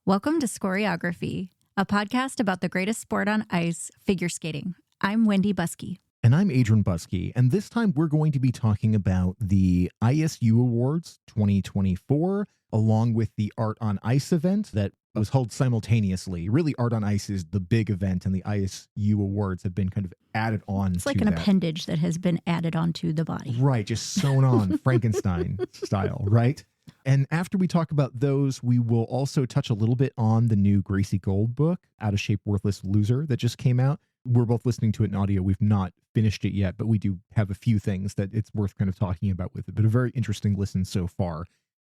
Welcome to Scoreography, a podcast about the greatest sport on ice, figure skating. I'm Wendy Buskey. And I'm Adrian Buskey, and this time we're going to be talking about the ISU Awards 2024, along with the Art on Ice event that was held simultaneously. Really, Art on Ice is the big event, and the ISU Awards have been kind of added on. It's like an appendage that has been added onto the body. Right, just sewn on, Frankenstein style, right? And after we talk about those, we will also touch a little bit on the new Gracie Gold book, Outofshapeworthlessloser, that just came out. We're both listening to it in audio. We've not finished it yet, but we do have a few things that it's worth kind of talking about with it, but a very interesting listen so far.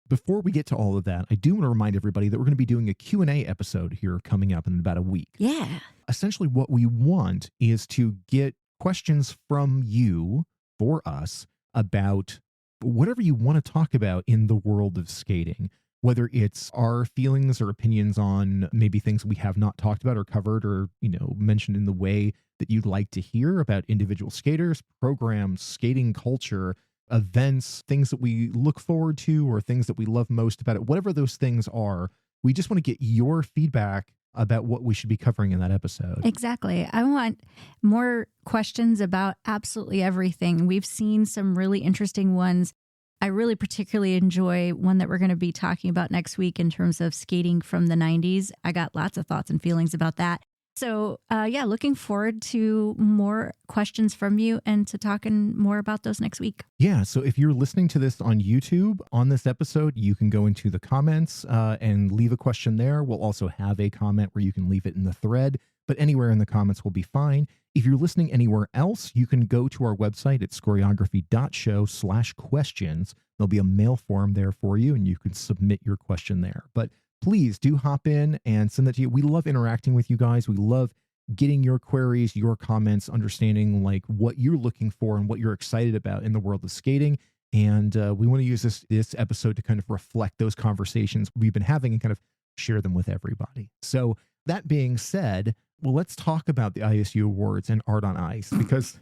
Before we get to all of that, I do want to remind everybody that we're going to be doing a Q&A episode here coming up in about a week. Yeah. Essentially, what we want is to get questions from you for us about whatever you want to talk about in the world of skating, whether it's our feelings or opinions on maybe things we have not talked about or covered or, mentioned in the way that you'd like to hear about individual skaters, programs, skating culture, events, things that we look forward to or things that we love most about it. Whatever those things are, we just want to get your feedback about what we should be covering in that episode. Exactly. I want more questions about absolutely everything. We've seen some really interesting ones. I really particularly enjoy one that we're going to be talking about next week in terms of skating from the 90s. I got lots of thoughts and feelings about that. So, looking forward to more questions from you and to talking more about those next week. Yeah, so if you're listening to this on YouTube on this episode, you can go into the comments and leave a question there. We'll also have a comment where you can leave it in the thread, but anywhere in the comments will be fine. If you're listening anywhere else, you can go to our website at scoreography.show/questions. There'll be a mail form there for you, and you can submit your question there. But please do hop in and send that to you. We love interacting with you guys. We love getting your queries, your comments, understanding like what you're looking for and what you're excited about in the world of skating. And we want to use this episode to kind of reflect those conversations we've been having and kind of share them with everybody. So that being said, well, let's talk about the ISU Awards and Art on Ice because...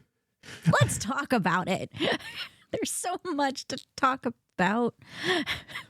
Let's talk about it. There's so much to talk about.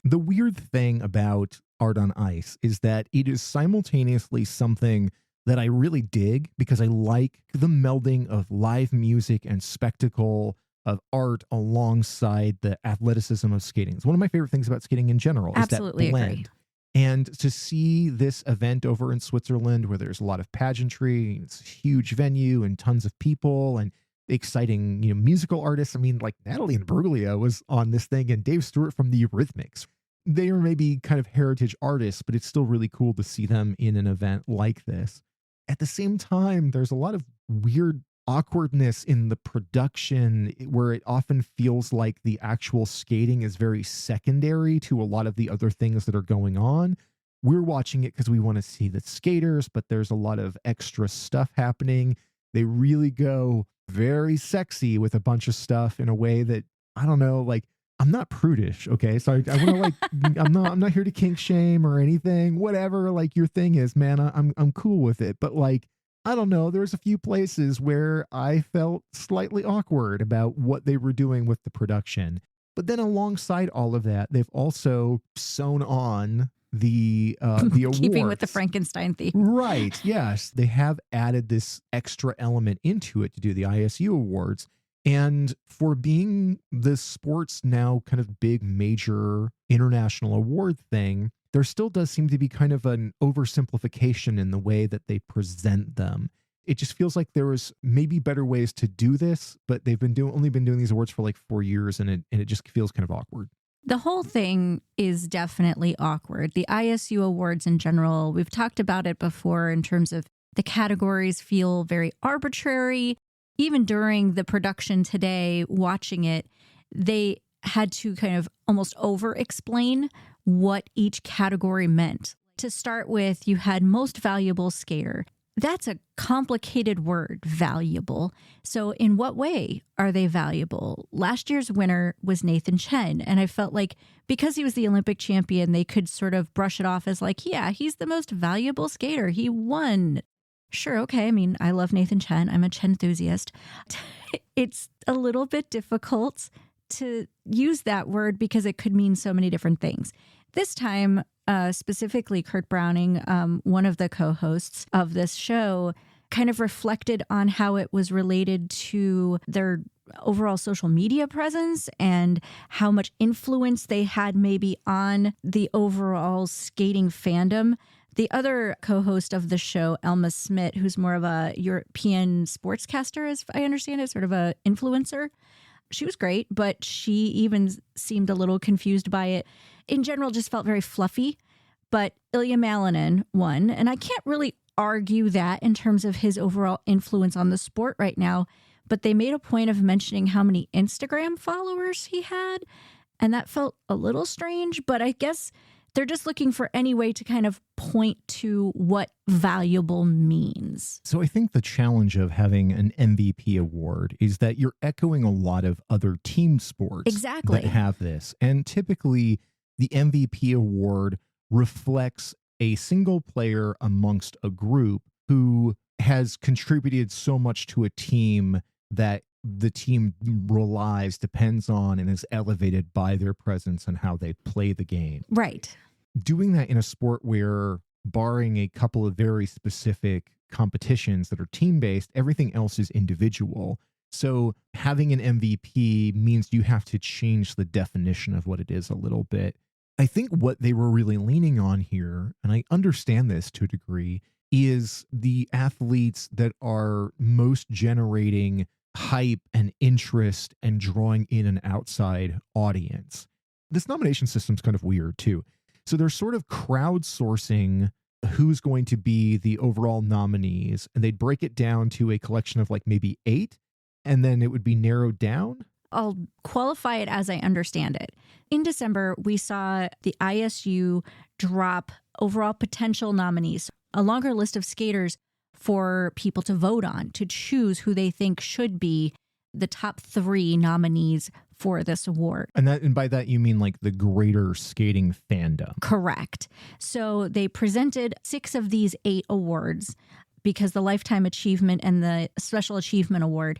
The weird thing about Art on Ice is that it is simultaneously something that I really dig because I like the melding of live music and spectacle of art alongside the athleticism of skating. It's one of my favorite things about skating in general. Absolutely is that blend. Agree. And to see this event over in Switzerland where there's a lot of pageantry, it's a huge venue and tons of people and exciting, musical artists. I mean, like Natalie Imbruglia was on this thing and Dave Stewart from the Eurythmics. They are maybe kind of heritage artists, but it's still really cool to see them in an event like this. At the same time, there's a lot of weird awkwardness in the production where it often feels like the actual skating is very secondary to a lot of the other things that are going on. We're watching it because we want to see the skaters, but there's a lot of extra stuff happening. They really go very sexy with a bunch of stuff in a way that, I don't know, like, I'm not prudish, okay? So I want to I'm not here to kink shame or anything. Whatever, like your thing is, man, I'm cool with it. But like, I don't know, there's a few places where I felt slightly awkward about what they were doing with the production. But then alongside all of that, they've also sewn on the awards. Keeping with the Frankenstein theme. Right, yes. They have added this extra element into it to do the ISU Awards. And for being the sport's now kind of big major international award thing, there still does seem to be kind of an oversimplification in the way that they present them. It just feels like there was maybe better ways to do this, but they've been only been doing these awards for like 4 years, and it just feels kind of awkward. The whole thing is definitely awkward. The ISU Awards in general, we've talked about it before in terms of the categories feel very arbitrary. Even during the production today, watching it, they had to kind of almost over-explain what each category meant. To start with, you had most valuable skater. That's a complicated word, valuable. So in what way are they valuable? Last year's winner was Nathan Chen, and I felt like because he was the Olympic champion, they could sort of brush it off as like, yeah, he's the most valuable skater. He won. Sure, okay. I mean, I love Nathan Chen. I'm a Chen enthusiast. It's a little bit difficult to use that word because it could mean so many different things. This time, specifically Kurt Browning, one of the co-hosts of this show, kind of reflected on how it was related to their overall social media presence and how much influence they had maybe on the overall skating fandom. The other co-host of the show, Elma Smit, who's more of a European sportscaster, as I understand it, sort of a influencer, she was great, but she even seemed a little confused by it. In general, just felt very fluffy. But Ilya Malinin won, and I can't really argue that in terms of his overall influence on the sport right now, but they made a point of mentioning how many Instagram followers he had, and that felt a little strange, but I guess they're just looking for any way to kind of point to what valuable means. So I think the challenge of having an MVP award is that you're echoing a lot of other team sports that have this. And typically the MVP award reflects a single player amongst a group who has contributed so much to a team that the team depends on and is elevated by their presence and how they play the game. Right. Doing that in a sport where, barring a couple of very specific competitions that are team-based, everything else is individual. So having an MVP means you have to change the definition of what it is a little bit. I think what they were really leaning on here, and I understand this to a degree, is the athletes that are most generating hype and interest and drawing in an outside audience. This nomination system's kind of weird too. So they're sort of crowdsourcing who's going to be the overall nominees, and they'd break it down to a collection of like maybe 8, and then it would be narrowed down. I'll qualify it as I understand it. In December, we saw the ISU drop overall potential nominees, a longer list of skaters for people to vote on, to choose who they think should be the top 3 nominees for this award. And by that, you mean like the greater skating fandom? Correct. So they presented 6 of these 8 awards because the Lifetime Achievement and the Special Achievement Award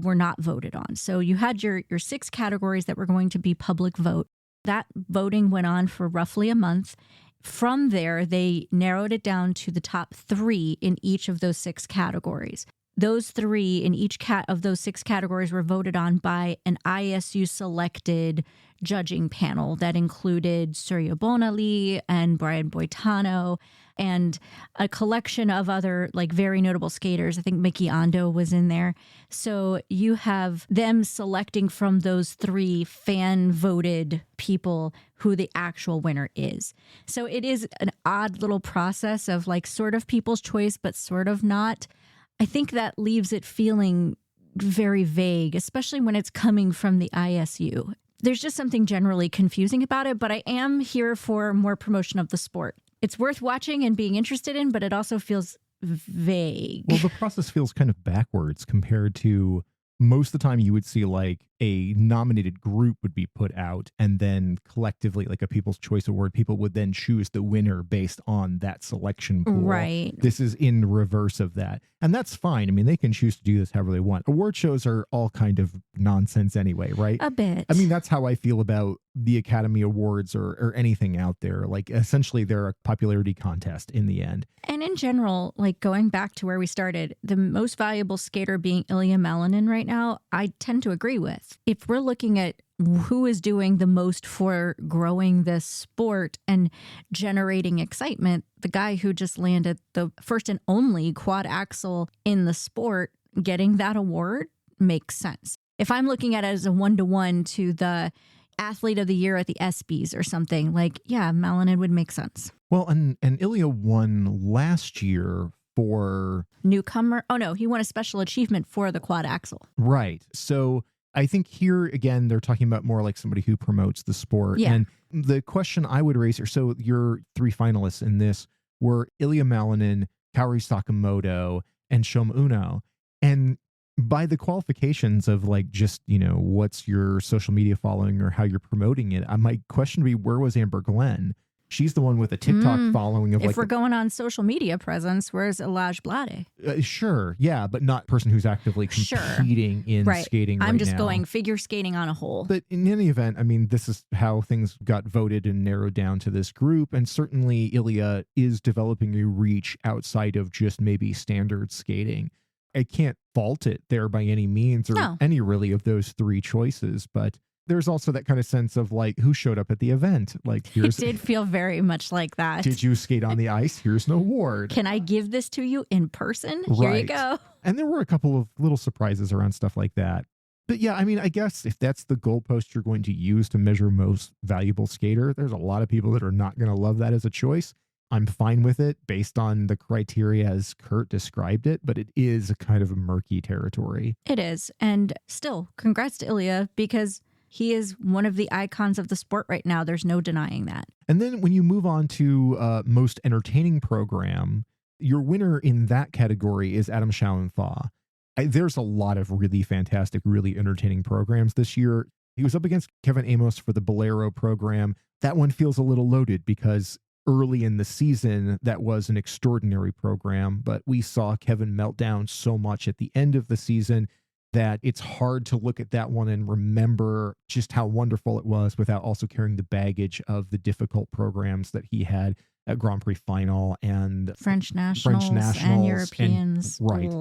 were not voted on. So you had your 6 categories that were going to be public vote. That voting went on for roughly a month. From there, they narrowed it down to the top 3 in each of those 6 categories. Those 3 in each of those 6 categories were voted on by an ISU selected judging panel that included Surya Bonali and Brian Boitano and a collection of other like very notable skaters. I think Mickey Ando was in there. So you have them selecting from those 3 fan voted people who the actual winner is. So it is an odd little process of like sort of people's choice, but sort of not. I think that leaves it feeling very vague, especially when it's coming from the ISU. There's just something generally confusing about it, but I am here for more promotion of the sport. It's worth watching and being interested in, but it also feels vague. Well, the process feels kind of backwards compared to most of the time you would see like a nominated group would be put out and then collectively like a People's Choice Award, people would then choose the winner based on that selection pool. Right. This is in reverse of that. And that's fine. I mean, they can choose to do this however they want. Award shows are all kind of nonsense anyway, right? A bit. I mean, that's how I feel about the Academy Awards or anything out there. Like essentially they're a popularity contest in the end. And in general, like going back to where we started, the most valuable skater being Ilya Malinin right now, I tend to agree with. If we're looking at who is doing the most for growing this sport and generating excitement, the guy who just landed the first and only quad axel in the sport, getting that award makes sense. If I'm looking at it as a 1-to-1 to the athlete of the year at the ESPYs or something, like, yeah, Malinin would make sense. Well, and Ilya won last year for Newcomer. Oh, no, he won a special achievement for the quad axel. Right. So I think here, again, they're talking about more like somebody who promotes the sport. Yeah. And the question I would raise here, so your 3 finalists in this were Ilya Malinin, Kaori Sakamoto, and Shoma Uno. And by the qualifications of like just, you know, what's your social media following or how you're promoting it, my question would be, where was Amber Glenn? She's the one with a TikTok following of if we're going on social media presence, where's Elage Blade? Sure, yeah, but not person who's actively competing in skating right now. I'm just going figure skating on a whole. But in any event, I mean, this is how things got voted and narrowed down to this group. And certainly Ilya is developing a reach outside of just maybe standard skating. I can't fault it there by any means or any really of those three choices, but there's also that kind of sense of like who showed up at the event. Like, it did feel very much like that. Did you skate on the ice? Here's an award. Can I give this to you in person? Here you go. And there were a couple of little surprises around stuff like that. But yeah, I mean, I guess if that's the goalpost you're going to use to measure most valuable skater, there's a lot of people that are not going to love that as a choice. I'm fine with it based on the criteria as Kurt described it, but it is a kind of a murky territory. It is. And still, congrats to Ilya, because he is one of the icons of the sport right now. There's no denying that. And then when you move on to most entertaining program, your winner in that category is Adam Schauenthal. There's a lot of really fantastic, really entertaining programs this year. He was up against Kevin Amos for the Bolero program. That one feels a little loaded because early in the season, that was an extraordinary program, but we saw Kevin melt down so much at the end of the season that it's hard to look at that one and remember just how wonderful it was without also carrying the baggage of the difficult programs that he had at Grand Prix Final and French Nationals and Europeans. Right.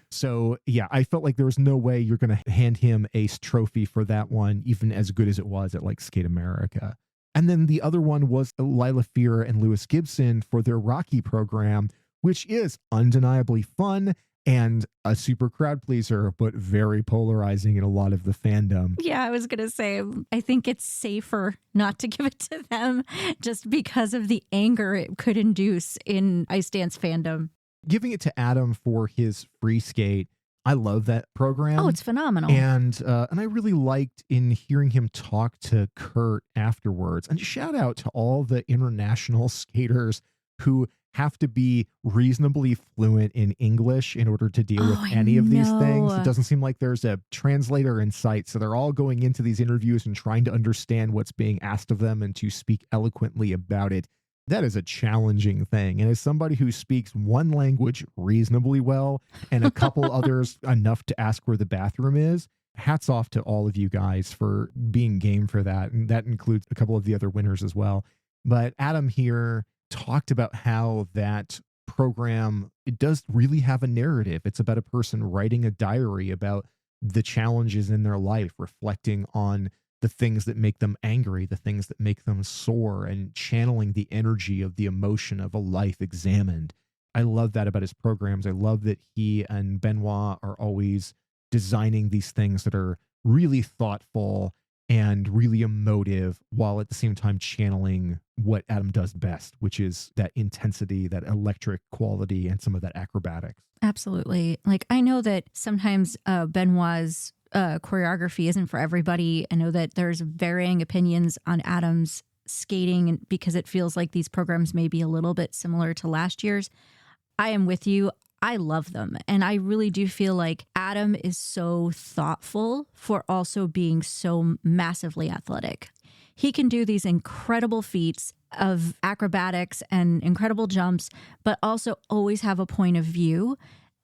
So, yeah, I felt like there was no way you're going to hand him a trophy for that one, even as good as it was at like Skate America. And then the other one was Lila Fear and Lewis Gibson for their Rocky program, which is undeniably fun and a super crowd pleaser, but very polarizing in a lot of the fandom. Yeah, I was going to say, I think it's safer not to give it to them just because of the anger it could induce in ice dance fandom. Giving it to Adam for his free skate, I love that program. Oh, it's phenomenal. And I really liked in hearing him talk to Kurt afterwards. And shout out to all the international skaters who have to be reasonably fluent in English in order to deal with any of these things. It doesn't seem like there's a translator in sight. So they're all going into these interviews and trying to understand what's being asked of them and to speak eloquently about it. That is a challenging thing. And as somebody who speaks one language reasonably well and a couple others enough to ask where the bathroom is, hats off to all of you guys for being game for that. And that includes a couple of the other winners as well. But Adam here talked about how that program, it does really have a narrative. It's about a person writing a diary about the challenges in their life, reflecting on the things that make them angry, the things that make them sore, and channeling the energy of the emotion of a life examined. I love that about his programs. I love that he and Benoit are always designing these things that are really thoughtful and really emotive, while at the same time channeling what Adam does best, which is that intensity, that electric quality, and some of that acrobatics. Absolutely. Like, I know that sometimes Benoit's choreography isn't for everybody. I know that there's varying opinions on Adam's skating because it feels like these programs may be a little bit similar to last year's. I am with you. I love them. And I really do feel like Adam is so thoughtful for also being so massively athletic. He can do these incredible feats of acrobatics and incredible jumps, but also always have a point of view.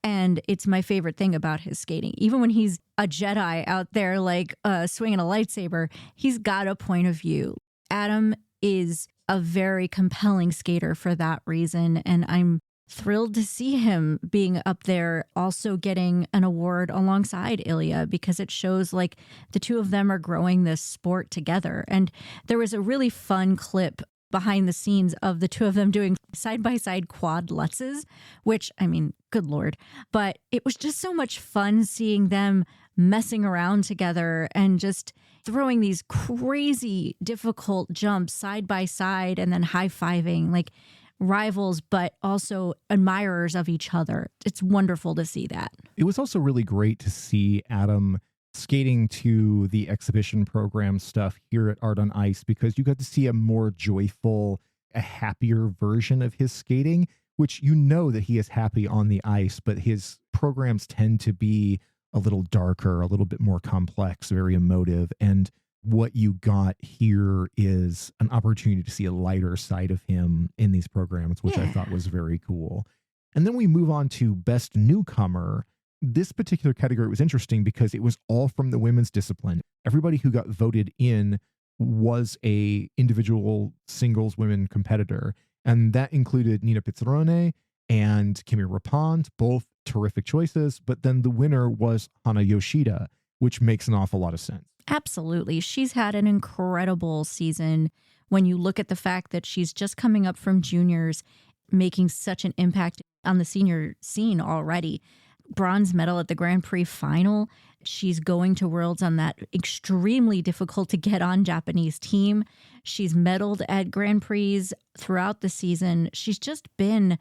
And it's my favorite thing about his skating. Even when he's a Jedi out there, like swinging a lightsaber, he's got a point of view. Adam is a very compelling skater for that reason. And I'm thrilled to see him being up there, also getting an award alongside Ilya, because it shows like the two of them are growing this sport together. And there was a really fun clip behind the scenes of the two of them doing side-by-side quad lutzes, which, I mean, good Lord. But it was just so much fun seeing them messing around together and just throwing these crazy, difficult jumps side by side and then high-fiving, like rivals, but also admirers of each other. It's wonderful to see that. It was also really great to see Adam skating to the exhibition program stuff here at Art on Ice, because you got to see a more joyful, a happier version of his skating, which you know that he is happy on the ice, but his programs tend to be a little darker, a little bit more complex, very emotive. And what you got here is an opportunity to see a lighter side of him in these programs, which I thought was very cool. And then we move on to Best Newcomer. This particular category was interesting because it was all from the women's discipline. Everybody who got voted in was a individual singles women competitor. And that included Nina Pizzarone and Kimi Rapont, both terrific choices. But then the winner was Hana Yoshida, which makes an awful lot of sense. Absolutely. She's had an incredible season when you look at the fact that she's just coming up from juniors, making such an impact on the senior scene already. Bronze medal at the Grand Prix final. She's going to Worlds on that extremely difficult to get on Japanese team. She's medaled at Grand Prix throughout the season. She's just been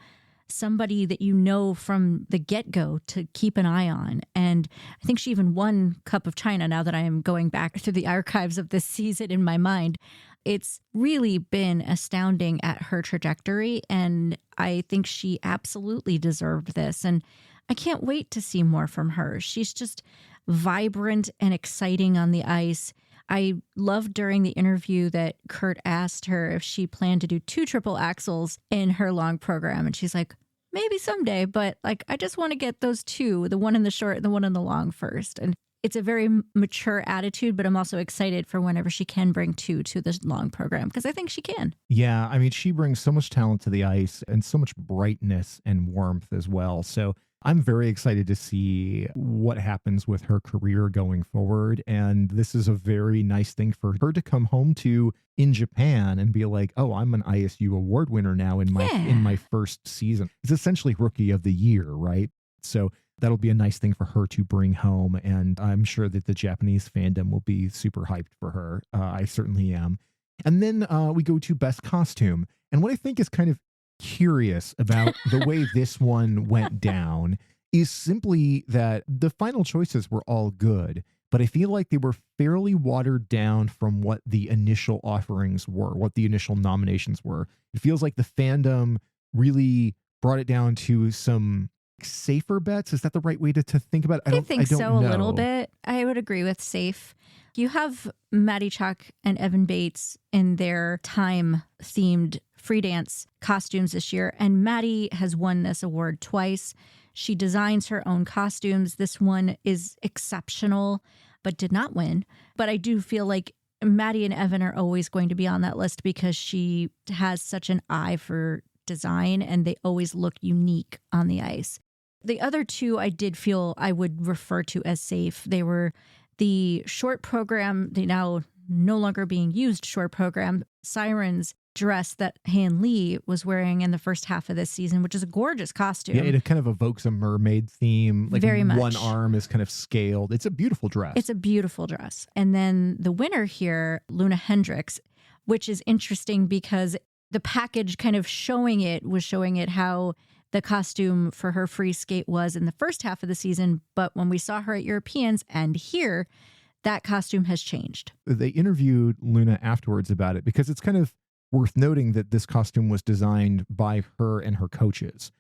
somebody that you know from the get-go to keep an eye on. And I think she even won Cup of China now that I am going back through the archives of this season in my mind. It's really been astounding at her trajectory, and I think she absolutely deserved this. And I can't wait to see more from her. She's just vibrant and exciting on the ice. I loved during the interview that Kurt asked her if she planned to do 2 triple axels in her long program. And she's like, maybe someday, but like, I just want to get those 2, the one in the short and the one in the long first. And it's a very mature attitude, but I'm also excited for whenever she can bring 2 to the long program, because I think she can. Yeah, I mean, she brings so much talent to the ice and so much brightness and warmth as well. So I'm very excited to see what happens with her career going forward. And this is a very nice thing for her to come home to in Japan and be like, oh, I'm an ISU award winner now in my first season. It's essentially Rookie of the Year, right? So that'll be a nice thing for her to bring home. And I'm sure that the Japanese fandom will be super hyped for her. I certainly am. And then we go to Best Costume. And what I think is kind of curious about the way this one went down is simply that the final choices were all good, but I feel like they were fairly watered down from what the initial offerings were, what the initial nominations were. It feels like the fandom really brought it down to some safer bets. Is that the right way to think about it? I think so, a little bit. I would agree with safe. You have Maddie Chalk and Evan Bates in their time-themed free dance costumes this year, and Maddie has won this award twice. She designs her own costumes. This one is exceptional, but did not win. But I do feel like Maddie and Evan are always going to be on that list because she has such an eye for design, and they always look unique on the ice. The other 2 I did feel I would refer to as safe. They were the short program, the now no longer being used short program, Sirens dress that Han Lee was wearing in the first half of this season, which is a gorgeous costume. Yeah, it kind of evokes a mermaid theme. Like very much. One arm is kind of scaled. It's a beautiful dress. It's a beautiful dress. And then the winner here, Luna Hendricks, which is interesting because the package kind of showing it how the costume for her free skate was in the first half of the season. But when we saw her at Europeans and here, that costume has changed. They interviewed Luna afterwards about it because it's kind of worth noting that this costume was designed by her and her coaches.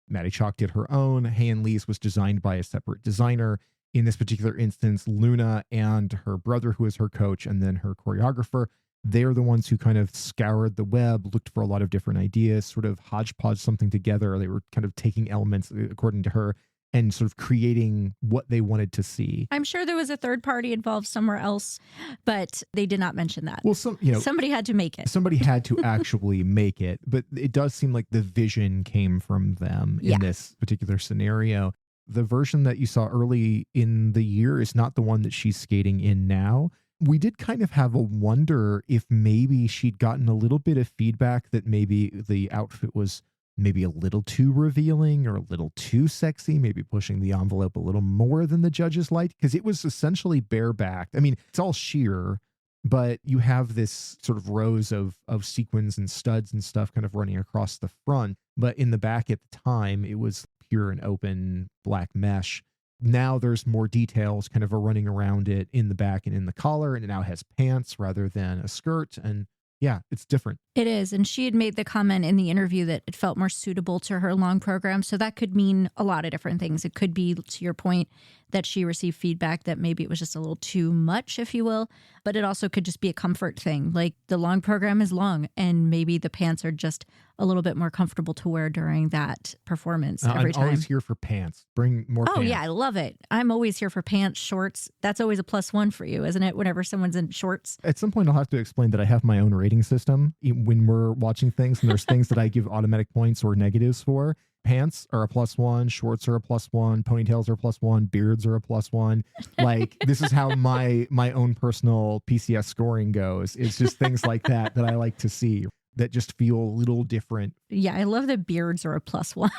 Maddie Chalk did her own. Han Lee's was designed by a separate designer. In this particular instance, Luna and her brother, who is her coach, and then her choreographer, they're the ones who kind of scoured the web, looked for a lot of different ideas, sort of hodgepodge something together. They were kind of taking elements, according to her, and sort of creating what they wanted to see. I'm sure there was a third party involved somewhere else, but they did not mention that. Well, somebody had to make it. Somebody had to actually make it, but it does seem like the vision came from them in this particular scenario. The version that you saw early in the year is not the one that she's skating in now. We did kind of have a wonder if maybe she'd gotten a little bit of feedback that maybe the outfit was maybe a little too revealing or a little too sexy, maybe pushing the envelope a little more than the judges liked, because it was essentially barebacked. I mean, it's all sheer, but you have this sort of rows of sequins and studs and stuff kind of running across the front. But in the back at the time, it was pure and open black mesh. Now there's more details kind of running around it in the back and in the collar, and it now has pants rather than a skirt. And yeah, it's different. It is. And she had made the comment in the interview that it felt more suitable to her long program. So that could mean a lot of different things. It could be, to your point, that she received feedback that maybe it was just a little too much, if you will. But it also could just be a comfort thing. Like the long program is long and maybe the pants are just a little bit more comfortable to wear during that performance every time. I'm always here for pants. Bring more pants. Oh, yeah, I love it. I'm always here for pants, shorts. That's always a +1 for you, isn't it? Whenever someone's in shorts. At some point, I'll have to explain that I have my own rating system when we're watching things, and there's things that I give automatic points or negatives for. Pants are a +1, shorts are a +1, ponytails are a +1, beards are a +1. Like this is how my own personal PCS scoring goes. It's just things like that I like to see that just feel a little different. Yeah, I love that beards are a +1.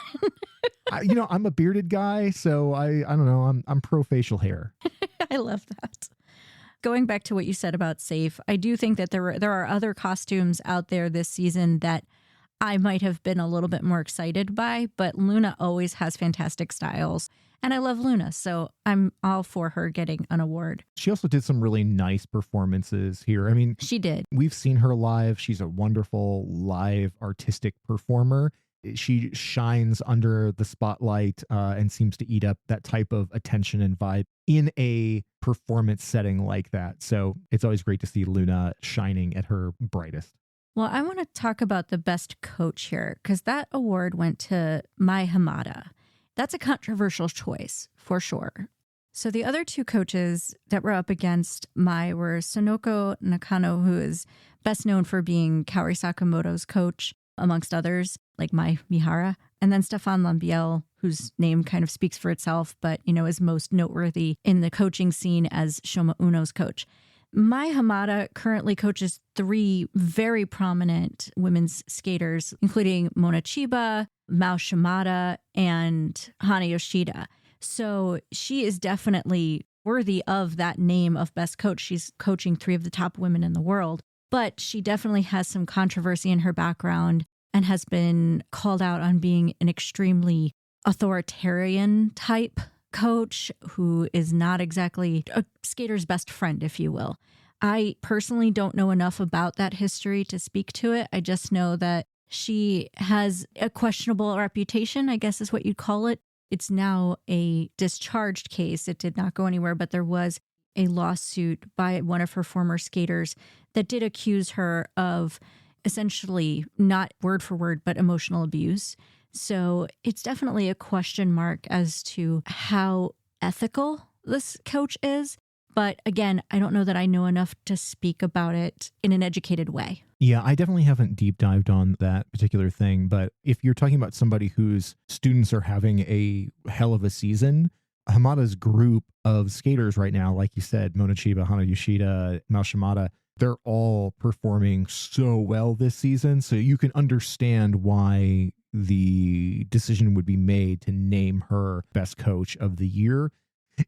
I'm a bearded guy, so I don't know. I'm pro facial hair. I love that. Going back to what you said about Safe, I do think that there are other costumes out there this season that I might have been a little bit more excited by, but Luna always has fantastic styles. And I love Luna, so I'm all for her getting an award. She also did some really nice performances here. I mean, she did. We've seen her live. She's a wonderful live artistic performer. She shines under the spotlight and seems to eat up that type of attention and vibe in a performance setting like that. So it's always great to see Luna shining at her brightest. Well, I want to talk about the best coach here because that award went to Mai Hamada. That's a controversial choice for sure. So the other two coaches that were up against Mai were Sonoko Nakano, who is best known for being Kaori Sakamoto's coach, amongst others, like Mai Mihara, and then Stefan Lambiel, whose name kind of speaks for itself, but, is most noteworthy in the coaching scene as Shoma Uno's coach. Mai Hamada currently coaches 3 very prominent women's skaters, including Mona Chiba, Mao Shimada, and Hana Yoshida. So she is definitely worthy of that name of best coach. She's coaching 3 of the top women in the world, but she definitely has some controversy in her background and has been called out on being an extremely authoritarian type coach who is not exactly a skater's best friend, if you will. I personally don't know enough about that history to speak to it. I just know that she has a questionable reputation, I guess is what you'd call it. It's now a discharged case. It did not go anywhere, but there was a lawsuit by one of her former skaters that did accuse her of essentially not word for word, but emotional abuse. So it's definitely a question mark as to how ethical this coach is. But again, I don't know that I know enough to speak about it in an educated way. Yeah, I definitely haven't deep dived on that particular thing. But if you're talking about somebody whose students are having a hell of a season, Hamada's group of skaters right now, like you said, Mona Chiba, Hana Yoshida, Mao Shimada, they're all performing so well this season. So you can understand why the decision would be made to name her best coach of the year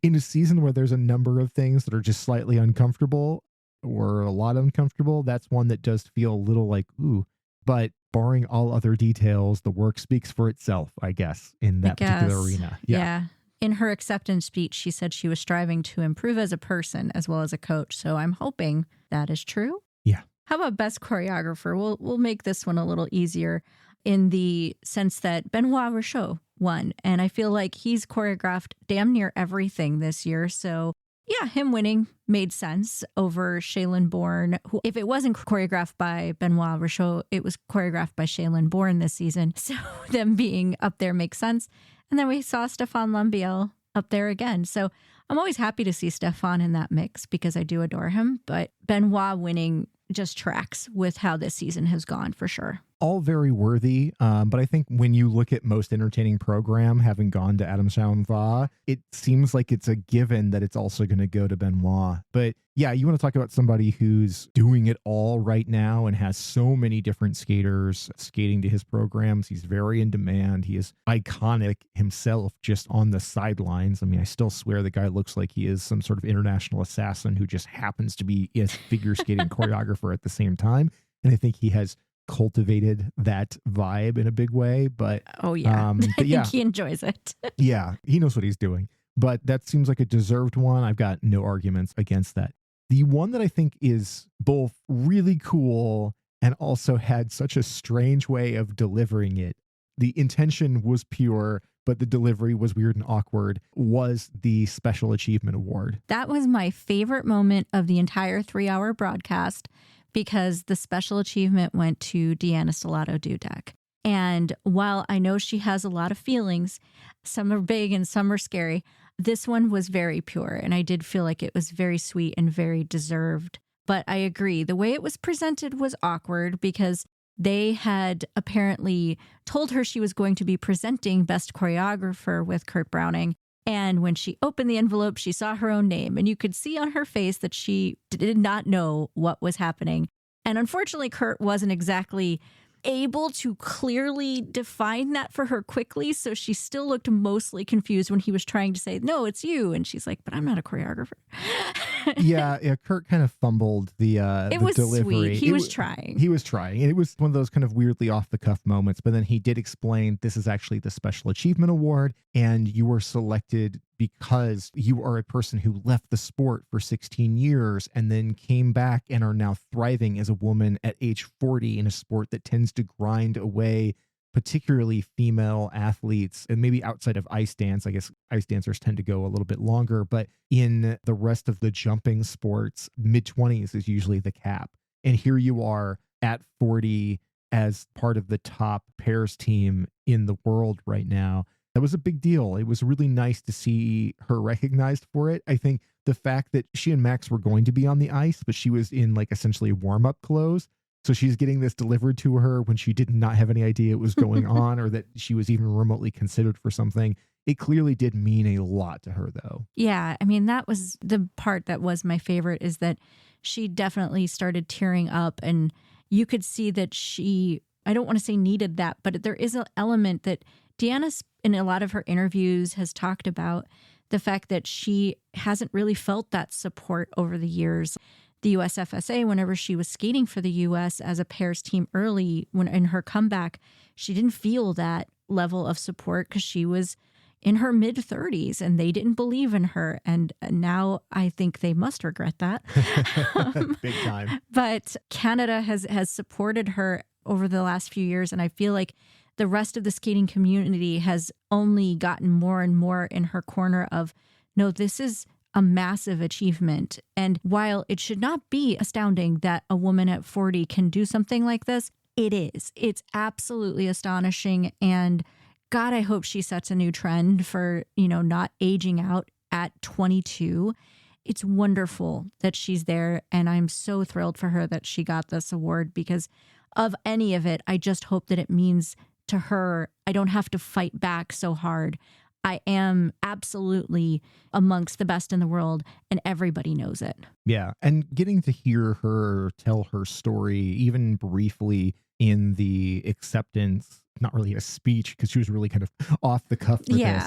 in a season where there's a number of things that are just slightly uncomfortable or a lot uncomfortable. That's one that does feel a little like, ooh, but barring all other details, the work speaks for itself, I guess, in that particular arena. Yeah. In her acceptance speech, she said she was striving to improve as a person as well as a coach. So I'm hoping that is true. Yeah. How about best choreographer? We'll make this one a little easier in the sense that Benoit Richaud won. And I feel like he's choreographed damn near everything this year. So yeah, him winning made sense over Shaylin Bourne, who, if it wasn't choreographed by Benoit Richaud, it was choreographed by Shaylin Bourne this season. So them being up there makes sense. And then we saw Stefan Lambiel up there again. So I'm always happy to see Stefan in that mix because I do adore him. But Benoit winning just tracks with how this season has gone for sure. All very worthy, but I think when you look at most entertaining program having gone to Adam Shamva, it seems like it's a given that it's also going to go to Benoit. But yeah, you want to talk about somebody who's doing it all right now and has so many different skaters skating to his programs. He's very in demand. He is iconic himself just on the sidelines. I mean, I still swear the guy looks like he is some sort of international assassin who just happens to be a figure skating choreographer at the same time. And I think he has cultivated that vibe in a big way, but oh yeah, I think he enjoys it. Yeah, he knows what he's doing, but that seems like a deserved one. I've got no arguments against that. The one that I think is both really cool and also had such a strange way of delivering it. The intention was pure, but the delivery was weird and awkward, was the Special Achievement Award. That was my favorite moment of the entire 3-hour broadcast because the special achievement went to Deanna Stellato-Dudek. And while I know she has a lot of feelings, some are big and some are scary, this one was very pure. And I did feel like it was very sweet and very deserved. But I agree, the way it was presented was awkward because they had apparently told her she was going to be presenting Best Choreographer with Kurt Browning. And when she opened the envelope, she saw her own name. And you could see on her face that she did not know what was happening. And unfortunately, Kurt wasn't exactly able to clearly define that for her quickly. So she still looked mostly confused when he was trying to say, no, it's you. And she's like, but I'm not a choreographer. Yeah, Kurt kind of fumbled the was delivery. Sweet. He was trying. He was trying. And it was one of those kind of weirdly off the cuff moments. But then he did explain this is actually the Special Achievement Award, and you were selected because you are a person who left the sport for 16 years and then came back and are now thriving as a woman at age 40 in a sport that tends to grind away particularly female athletes, and maybe outside of ice dance. I guess ice dancers tend to go a little bit longer, but in the rest of the jumping sports, mid-20s is usually the cap. And here you are at 40 as part of the top pairs team in the world right now. That was a big deal. It was really nice to see her recognized for it. I think the fact that she and Max were going to be on the ice, but she was in like essentially warm-up clothes. So she's getting this delivered to her when she did not have any idea it was going on or that she was even remotely considered for something. It clearly did mean a lot to her, though. Yeah, I mean, that was the part that was my favorite, is that she definitely started tearing up, and you could see that she, I don't want to say needed that, but there is an element that Deanna, in a lot of her interviews, has talked about the fact that she hasn't really felt that support over the years. The USFSA, whenever she was skating for the U.S. as a pairs team early, when in her comeback, she didn't feel that level of support because she was in her mid-30s and they didn't believe in her. And now I think they must regret that. Big time. But Canada has supported her over the last few years, and I feel like the rest of the skating community has only gotten more and more in her corner of, no, this is a massive achievement. And while it should not be astounding that a woman at 40 can do something like this, it is. It's absolutely astonishing. And God, I hope she sets a new trend for, not aging out at 22. It's wonderful that she's there. And I'm so thrilled for her that she got this award, because of any of it, I just hope that it means to her, I don't have to fight back so hard. I am absolutely amongst the best in the world, and everybody knows it. Yeah. And getting to hear her tell her story, even briefly in the acceptance, not really a speech, because she was really kind of off the cuff for this.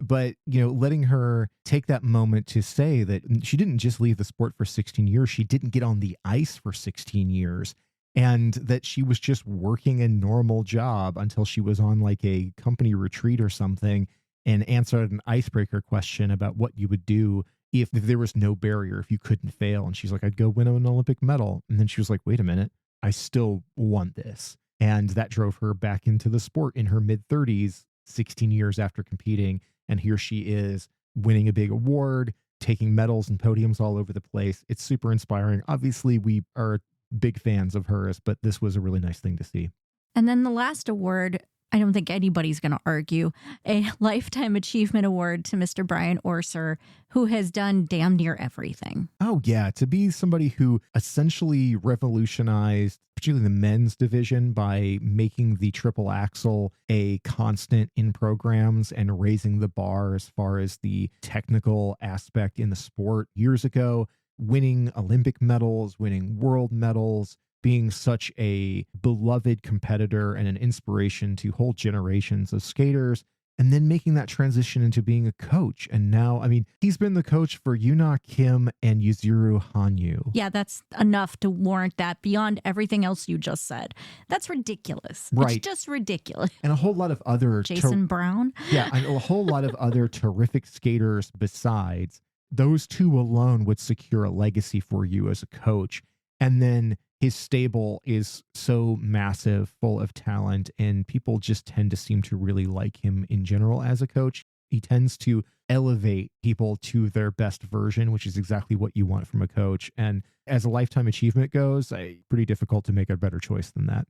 But, letting her take that moment to say that she didn't just leave the sport for 16 years. She didn't get on the ice for 16 years. And that she was just working a normal job until she was on like a company retreat or something, and answered an icebreaker question about what you would do if there was no barrier, if you couldn't fail. And she's like, I'd go win an Olympic medal. And then she was like, wait a minute, I still want this. And that drove her back into the sport in her mid-30s, 16 years after competing. And here she is winning a big award, taking medals and podiums all over the place. It's super inspiring. Obviously, we are big fans of hers, but this was a really nice thing to see. And then the last award, I don't think anybody's going to argue, a Lifetime Achievement Award to Mr. Brian Orser, who has done damn near everything. Oh, yeah. To be somebody who essentially revolutionized, particularly the men's division, by making the triple axel a constant in programs and raising the bar as far as the technical aspect in the sport years ago, winning Olympic medals, winning world medals, being such a beloved competitor and an inspiration to whole generations of skaters, and then making that transition into being a coach. And now, I mean, he's been the coach for Yuna Kim and Yuzuru Hanyu. Yeah, that's enough to warrant that beyond everything else you just said. That's ridiculous. Right. It's just ridiculous. And a whole lot of other... Jason Brown. Yeah, and a whole lot of other terrific skaters besides. Those two alone would secure a legacy for you as a coach. And then his stable is so massive, full of talent, and people just tend to seem to really like him in general as a coach. He tends to elevate people to their best version, which is exactly what you want from a coach. And as a lifetime achievement goes, pretty difficult to make a better choice than that.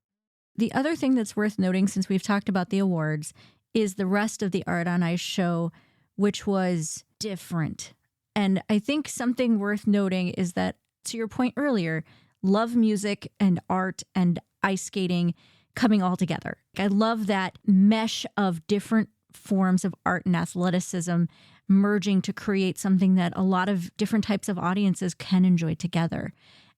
The other thing that's worth noting, since we've talked about the awards, is the rest of the Art on Ice show, which was different. And I think something worth noting is that, to your point earlier, love music and art and ice skating coming all together. I love that mesh of different forms of art and athleticism merging to create something that a lot of different types of audiences can enjoy together.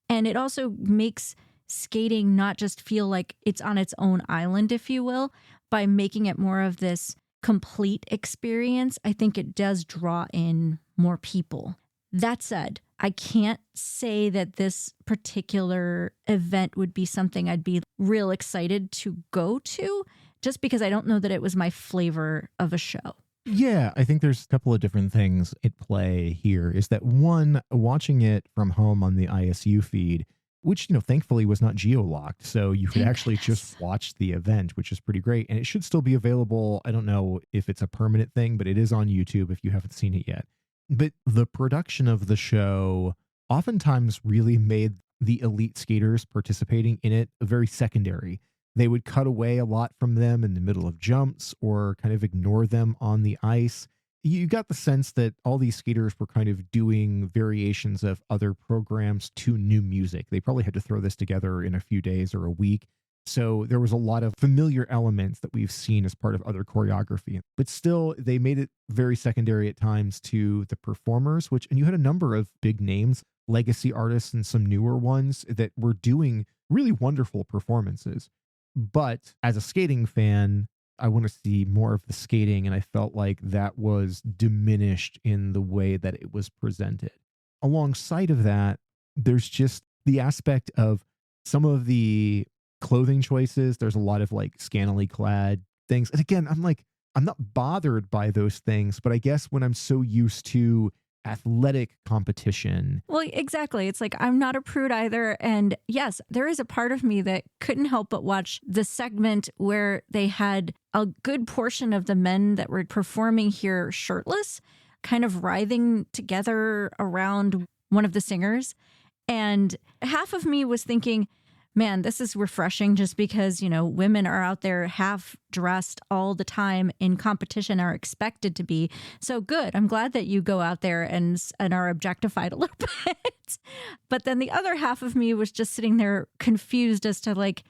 And it also makes skating not just feel like it's on its own island, if you will, by making it more of this complete experience. I think it does draw in more people. That said, I can't say that this particular event would be something I'd be real excited to go to, just because I don't know that it was my flavor of a show. Yeah, I think there's a couple of different things at play here. Is that one, watching it from home on the ISU feed, which, thankfully was not geo-locked. So you could actually just watch the event, which is pretty great. And it should still be available. I don't know if it's a permanent thing, but it is on YouTube if you haven't seen it yet. But the production of the show oftentimes really made the elite skaters participating in it very secondary. They would cut away a lot from them in the middle of jumps or kind of ignore them on the ice. You got the sense that all these skaters were kind of doing variations of other programs to new music. They probably had to throw this together in a few days or a week. So there was a lot of familiar elements that we've seen as part of other choreography, but still they made it very secondary at times to the performers, and you had a number of big names, legacy artists and some newer ones that were doing really wonderful performances. But as a skating fan, I want to see more of the skating, and I felt like that was diminished in the way that it was presented. Alongside of that, there's just the aspect of some of the clothing choices. There's a lot of like scantily clad things. And again, I'm not bothered by those things, but I guess when I'm so used to athletic competition. Well, exactly. It's like, I'm not a prude either. And yes, there is a part of me that couldn't help but watch the segment where they had a good portion of the men that were performing here shirtless, kind of writhing together around one of the singers. And half of me was thinking, man, this is refreshing just because, women are out there half dressed all the time in competition, are expected to be. So good. I'm glad that you go out there and are objectified a little bit. But then the other half of me was just sitting there confused as to like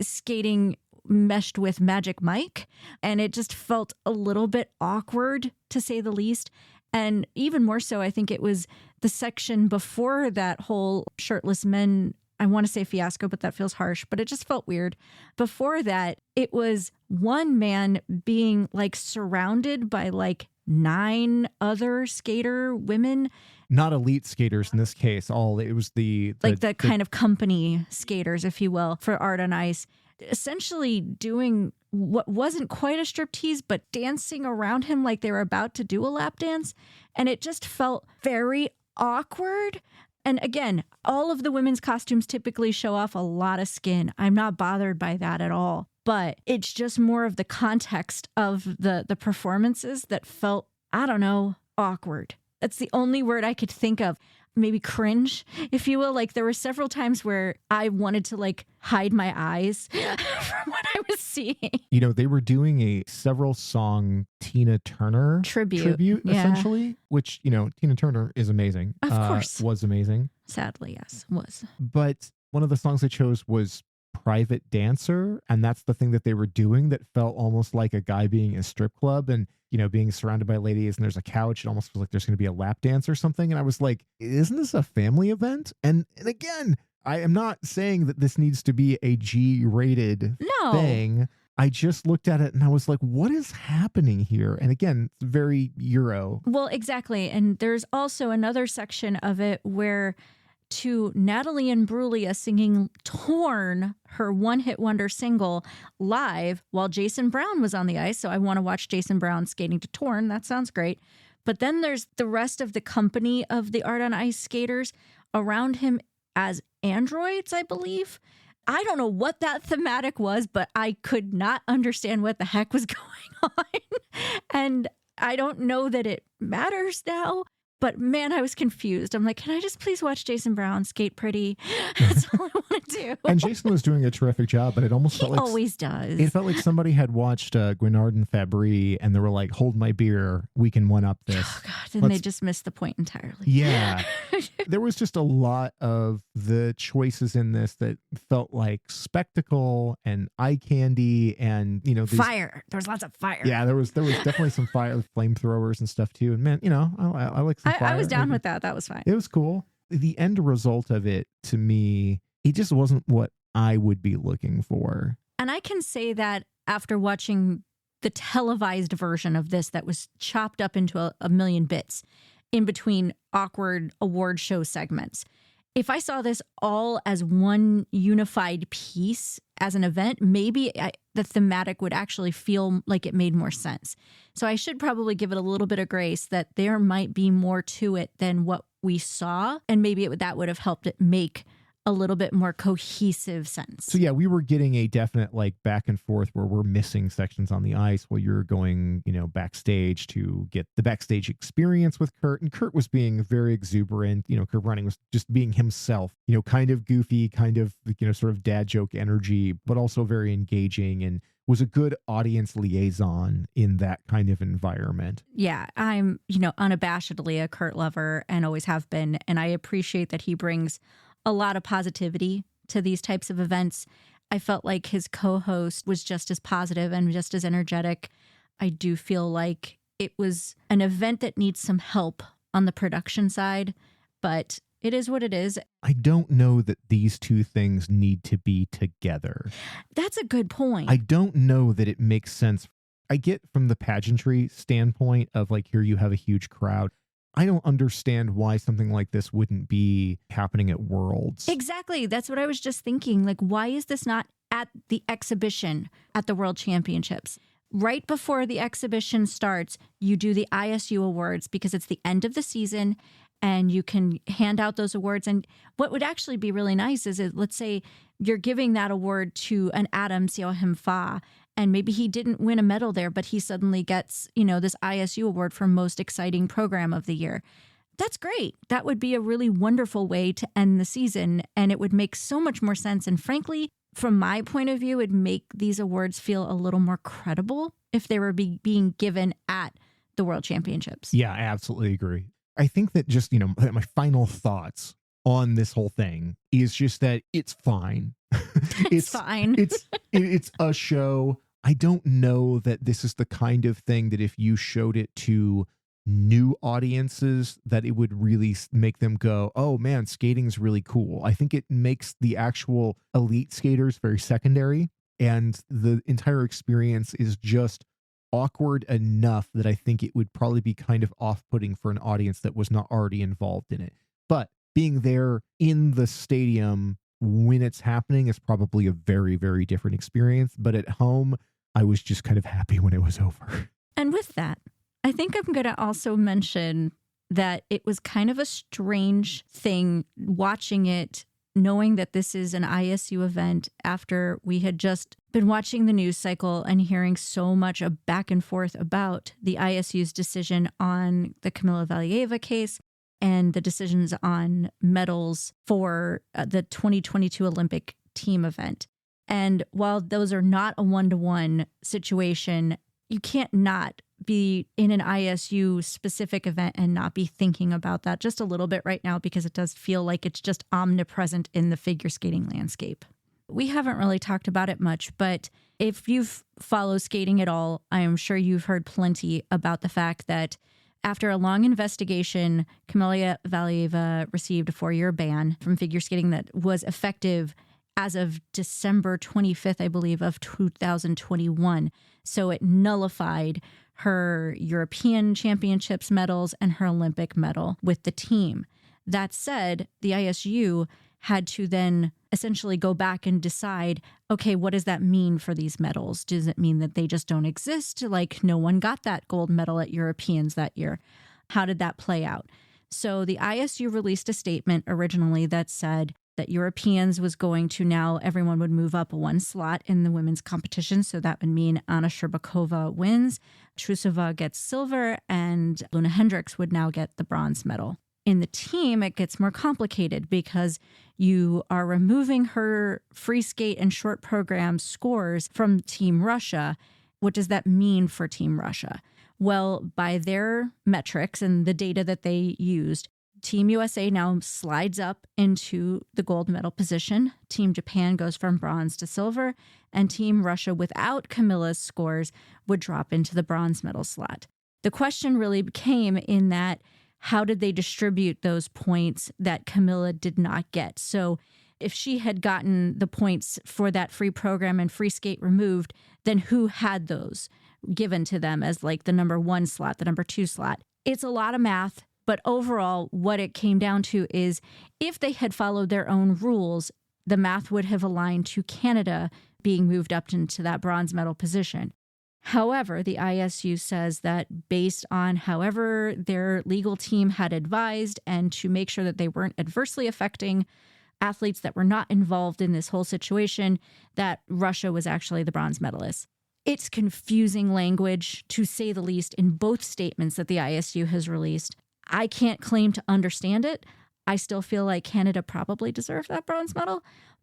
skating meshed with Magic Mike. And it just felt a little bit awkward, to say the least. And even more so, I think it was the section before that whole shirtless men, I want to say fiasco, but that feels harsh, but it just felt weird. Before that, it was one man being like surrounded by like 9 other skater women. Not elite skaters in this case. It was the kind of company skaters, if you will, for Art on Ice, essentially doing what wasn't quite a striptease, but dancing around him like they were about to do a lap dance. And it just felt very awkward. And again, all of the women's costumes typically show off a lot of skin. I'm not bothered by that at all. But it's just more of the context of the performances that felt, I don't know, awkward. That's the only word I could think of. Maybe cringe, if you will. Like, there were several times where I wanted to like hide my eyes from what I was seeing. They were doing a several song Tina Turner tribute essentially, which, Tina Turner is amazing. Of course. Was amazing. Sadly, yes, was. But one of the songs they chose was Private Dancer. And that's the thing that they were doing that felt almost like a guy being in a strip club and, being surrounded by ladies and there's a couch. It almost feels like there's going to be a lap dance or something. And I was like, isn't this a family event? And again, I am not saying that this needs to be a G-rated thing. I just looked at it and I was like, what is happening here? And again, it's very Euro. Well, exactly. And there's also another section of it where, to Natalie Imbruglia singing Torn, her one-hit wonder single, live while Jason Brown was on the ice. So I want to watch Jason Brown skating to Torn. That sounds great. But then there's the rest of the company of the Art on Ice skaters around him as androids, I believe. I don't know what that thematic was, but I could not understand what the heck was going on. And I don't know that it matters now, but man, I was confused. I'm like, can I just please watch Jason Brown skate pretty? That's all I want to do. And Jason was doing a terrific job, but it almost felt like... He always does. It felt like somebody had watched Guinard and Fabry, and they were like, hold my beer, we can one-up this. Oh, God, and they just missed the point entirely. Yeah. There was just a lot of the choices in this that felt like spectacle and eye candy and, you know... Fire. There was lots of fire. Yeah, there was definitely some fire, flamethrowers and stuff too. And man, you know, I like some fire. I was down with that. That was fine. It was cool. The end result of it, to me, it just wasn't what I would be looking for. And I can say that after watching the televised version of this that was chopped up into a million bits in between awkward award show segments. If I saw this all as one unified piece as an event, maybe the thematic would actually feel like it made more sense. So I should probably give it a little bit of grace that there might be more to it than what we saw. And maybe that would have helped it make a little bit more cohesive sense. So yeah, we were getting a definite like back and forth where we're missing sections on the ice while you're going, you know, backstage to get the backstage experience with Kurt. And Kurt was being very exuberant. You know, Kurt Running was just being himself, you know, kind of goofy, kind of, you know, sort of dad joke energy, but also very engaging and was a good audience liaison in that kind of environment. Yeah, I'm, you know, unabashedly a Kurt lover and always have been. And I appreciate that he brings a lot of positivity to these types of events. I felt like his co-host was just as positive and just as energetic. I do feel like it was an event that needs some help on the production side, but it is what it is. I don't know that these two things need to be together. That's a good point. I don't know that it makes sense. I get from the pageantry standpoint of like, here you have a huge crowd. I don't understand why something like this wouldn't be happening at Worlds. Exactly. That's what I was just thinking. Like, why is this not at the exhibition at the World Championships? Right before the exhibition starts, you do the ISU Awards because it's the end of the season and you can hand out those awards. And what would actually be really nice is, let's say you're giving that award to an Adam Seohim Fa, and maybe he didn't win a medal there, but he suddenly gets, you know, this ISU award for most exciting program of the year. That's great. That would be a really wonderful way to end the season, and it would make so much more sense. And frankly, from my point of view, it'd make these awards feel a little more credible if they were being given at the World Championships. Yeah, I absolutely agree. I think that just, you know, my final thoughts on this whole thing is just that it's fine. It's fine. It's a show. I don't know that this is the kind of thing that if you showed it to new audiences, that it would really make them go, oh man, skating's really cool. I think it makes the actual elite skaters very secondary, and the entire experience is just awkward enough that I think it would probably be kind of off-putting for an audience that was not already involved in it. But being there in the stadium when it's happening is probably a very, very different experience. But at home, I was just kind of happy when it was over. And with that, I think I'm going to also mention that it was kind of a strange thing watching it, knowing that this is an ISU event after we had just been watching the news cycle and hearing so much back and forth about the ISU's decision on the Kamila Valieva case and the decisions on medals for the 2022 Olympic team event. And while those are not a one-to-one situation, you can't not be in an ISU specific event and not be thinking about that just a little bit right now, because it does feel like it's just omnipresent in the figure skating landscape. We haven't really talked about it much, but if you've followed skating at all, I am sure you've heard plenty about the fact that after a long investigation, Kamila Valieva received a 4-year ban from figure skating that was effective as of December 25th, I believe, of 2021. So it nullified her European Championships medals and her Olympic medal with the team. That said, the ISU had to then essentially go back and decide, okay, what does that mean for these medals? Does it mean that they just don't exist? Like no one got that gold medal at Europeans that year. How did that play out? So the ISU released a statement originally that said, that Europeans was going to now, everyone would move up one slot in the women's competition. So that would mean Anna Sherbakova wins, Trusova gets silver, and Luna Hendricks would now get the bronze medal. In the team, it gets more complicated because you are removing her free skate and short program scores from Team Russia. What does that mean for Team Russia? Well, by their metrics and the data that they used, Team USA now slides up into the gold medal position. Team Japan goes from bronze to silver, and Team Russia, without Camilla's scores, would drop into the bronze medal slot. The question really came in that, how did they distribute those points that Camilla did not get? So if she had gotten the points for that free program and free skate removed, then who had those given to them as like the number 1 slot, the number 2 slot? It's a lot of math, but overall, what it came down to is if they had followed their own rules, the math would have aligned to Canada being moved up into that bronze medal position. However, the ISU says that based on however their legal team had advised and to make sure that they weren't adversely affecting athletes that were not involved in this whole situation, that Russia was actually the bronze medalist. It's confusing language, to say the least, in both statements that the ISU has released. I can't claim to understand it. I still feel like Canada probably deserved that bronze medal.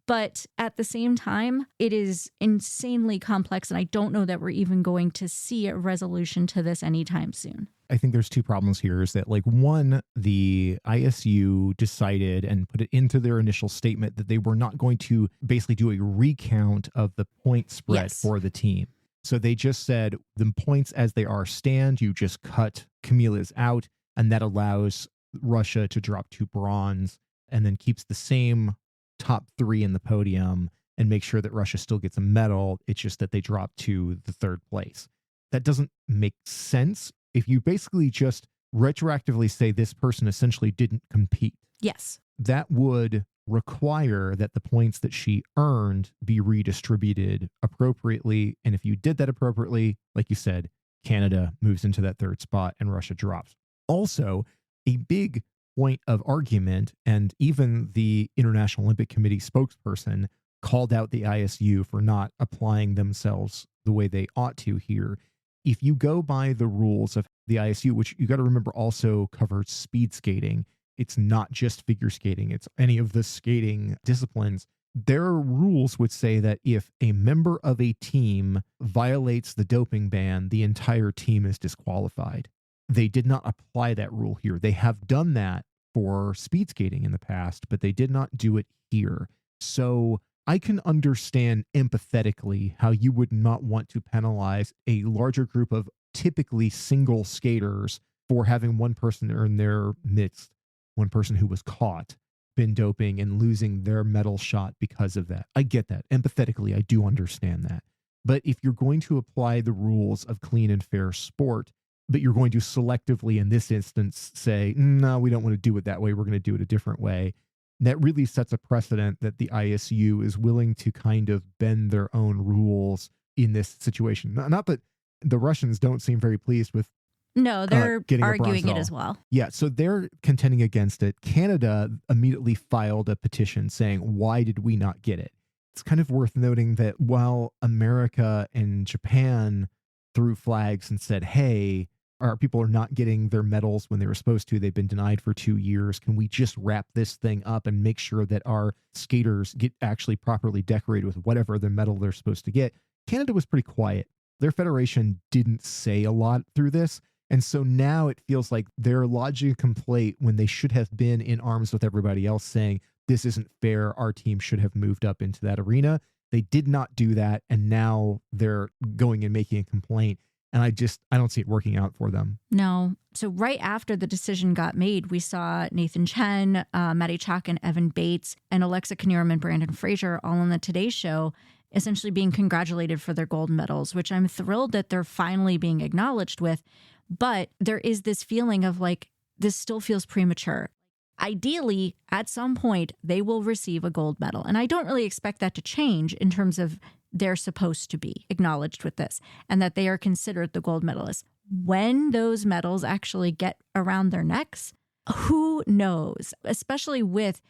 But at the same time, it is insanely complex, and I don't know that we're even going to see a resolution to this anytime soon. I think there's two problems here is that, like, one, the ISU decided and put it into their initial statement that they were not going to basically do a recount of the point spread for the team. So they just said the points as they are stand, you just cut Camilla's out, and that allows Russia to drop to bronze and then keeps the same top 3 in the podium and make sure that Russia still gets a medal. It's just that they drop to the 3rd place. That doesn't make sense if you basically just retroactively say this person essentially didn't compete. Yes. That would require that the points that she earned be redistributed appropriately. And if you did that appropriately, like you said, Canada moves into that 3rd spot and Russia drops. Also, a big point of argument, and even the International Olympic Committee spokesperson called out the ISU for not applying themselves the way they ought to here. If you go by the rules of the ISU, which you got to remember also covers speed skating, it's not just figure skating, it's any of the skating disciplines. Their rules would say that if a member of a team violates the doping ban, the entire team is disqualified. They did not apply that rule here. They have done that for speed skating in the past, but they did not do it here. So I can understand empathetically how you would not want to penalize a larger group of typically single skaters for having one person in their midst, one person who was caught, been doping and losing their medal shot because of that. I get that. Empathetically, I do understand that. But if you're going to apply the rules of clean and fair sport, but you're going to selectively, in this instance, say, no, we don't want to do it that way, we're going to do it a different way, that really sets a precedent that the ISU is willing to kind of bend their own rules in this situation. Not that the Russians don't seem very pleased with No, they're arguing it as well. Yeah, so they're contending against it. Canada immediately filed a petition saying, why did we not get it? It's kind of worth noting that while America and Japan threw flags and said, hey, our people are not getting their medals when they were supposed to, they've been denied for 2 years, can we just wrap this thing up and make sure that our skaters get actually properly decorated with whatever the medal they're supposed to get? Canada was pretty quiet. Their federation didn't say a lot through this. And so now it feels like they're lodging a complaint when they should have been in arms with everybody else saying, this isn't fair, our team should have moved up into that arena. They did not do that, and now they're going and making a complaint. And I don't see it working out for them. No. So right after the decision got made, we saw Nathan Chen, Maddie Chalk, and Evan Bates, and Alexa Knierim and Brandon Fraser all on the Today Show, essentially being congratulated for their gold medals, which I'm thrilled that they're finally being acknowledged with. But there is this feeling of like, this still feels premature. Ideally, at some point, they will receive a gold medal. And I don't really expect that to change in terms of they're supposed to be acknowledged with this and that they are considered the gold medalists. When those medals actually get around their necks, who knows? Especially with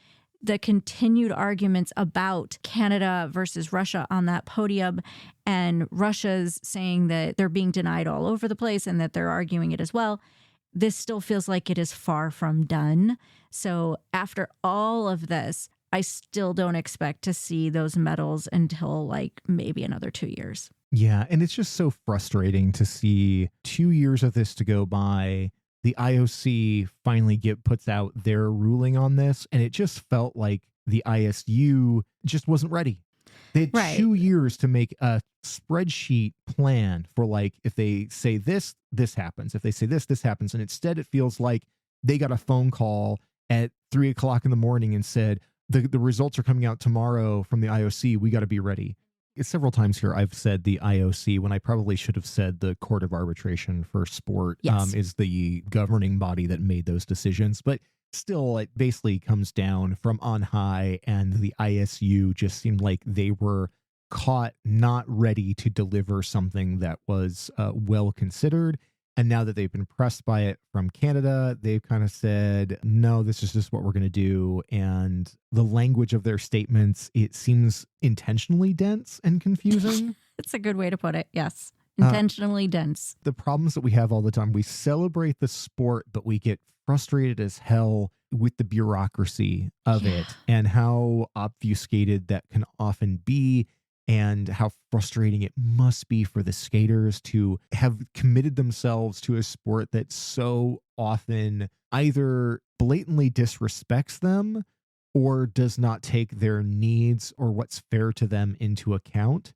the continued arguments about Canada versus Russia on that podium, and Russia's saying that they're being denied all over the place and that they're arguing it as well. This still feels like it is far from done. So after all of this, I still don't expect to see those medals until like maybe another 2 years. Yeah, and it's just so frustrating to see 2 years of this to go by. The IOC finally puts out their ruling on this, and it just felt like the ISU just wasn't ready. They had 2 years to make a spreadsheet plan for like, if they say this, this happens. If they say this happens. And instead it feels like they got a phone call at 3 o'clock in the morning and said, the results are coming out tomorrow from the IOC. We got to be ready. Several times here I've said the IOC when I probably should have said the Court of Arbitration for Sport. Yes. Is the governing body that made those decisions. But still, it basically comes down from on high, and the ISU just seemed like they were caught not ready to deliver something that was well considered. And now that they've been pressed by it from Canada, they've kind of said, no, this is just what we're going to do. And the language of their statements, it seems intentionally dense and confusing. That's a good way to put it. Yes. Intentionally dense. The problems that we have all the time, we celebrate the sport, but we get frustrated as hell with the bureaucracy of it and how obfuscated that can often be. And how frustrating it must be for the skaters to have committed themselves to a sport that so often either blatantly disrespects them or does not take their needs or what's fair to them into account.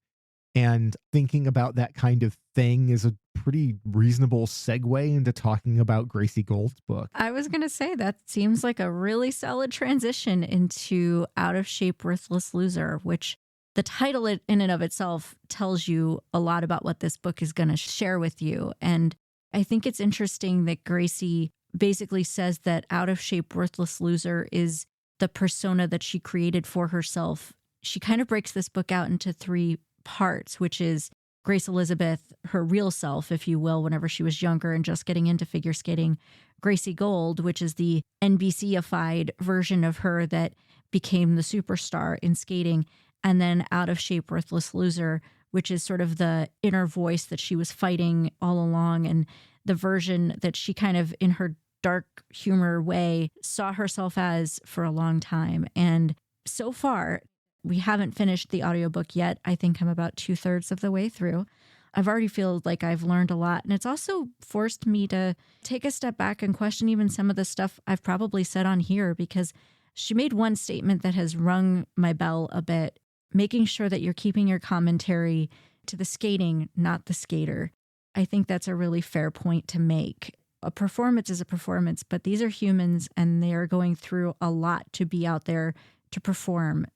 And thinking about that kind of thing is a pretty reasonable segue into talking about Gracie Gold's book. I was going to say that seems like a really solid transition into Out of Shape, Worthless Loser, which the title in and of itself tells you a lot about what this book is going to share with you. And I think it's interesting that Gracie basically says that Out of Shape, Worthless Loser is the persona that she created for herself. She kind of breaks this book out into 3 parts, which is Grace Elizabeth, her real self, if you will, whenever she was younger and just getting into figure skating. Gracie Gold, which is the NBC-ified version of her that became the superstar in skating. And then Out of Shape, Worthless Loser, which is sort of the inner voice that she was fighting all along, and the version that she kind of, in her dark humor way, saw herself as for a long time. And so far, we haven't finished the audiobook yet. I think I'm about 2/3 of the way through. I've already feel like I've learned a lot. And it's also forced me to take a step back and question even some of the stuff I've probably said on here, because she made one statement that has rung my bell a bit. Making sure that you're keeping your commentary to the skating, not the skater. I think that's a really fair point to make. A performance is a performance, but these are humans and they are going through a lot to be out there to perform.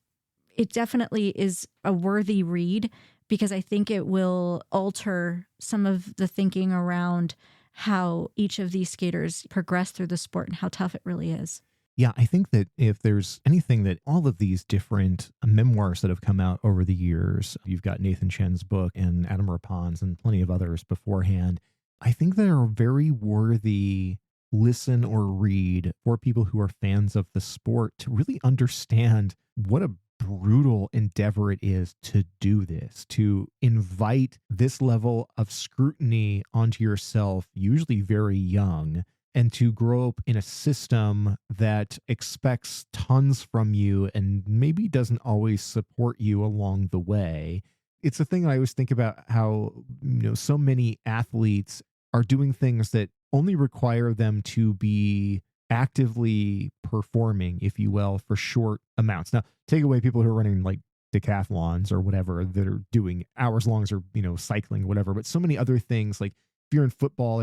It definitely is a worthy read because I think it will alter some of the thinking around how each of these skaters progress through the sport and how tough it really is. Yeah, I think that if there's anything that all of these different memoirs that have come out over the years, you've got Nathan Chen's book and Adam Rappon's and plenty of others beforehand, I think they're a very worthy listen or read for people who are fans of the sport to really understand what a brutal endeavor it is to do this, to invite this level of scrutiny onto yourself, usually very young, and to grow up in a system that expects tons from you and maybe doesn't always support you along the way. It's a thing I always think about how, so many athletes are doing things that only require them to be actively performing, if you will, for short amounts. Now, take away people who are running like decathlons or whatever that are doing hours longs or, cycling, whatever, but so many other things like if you're in football,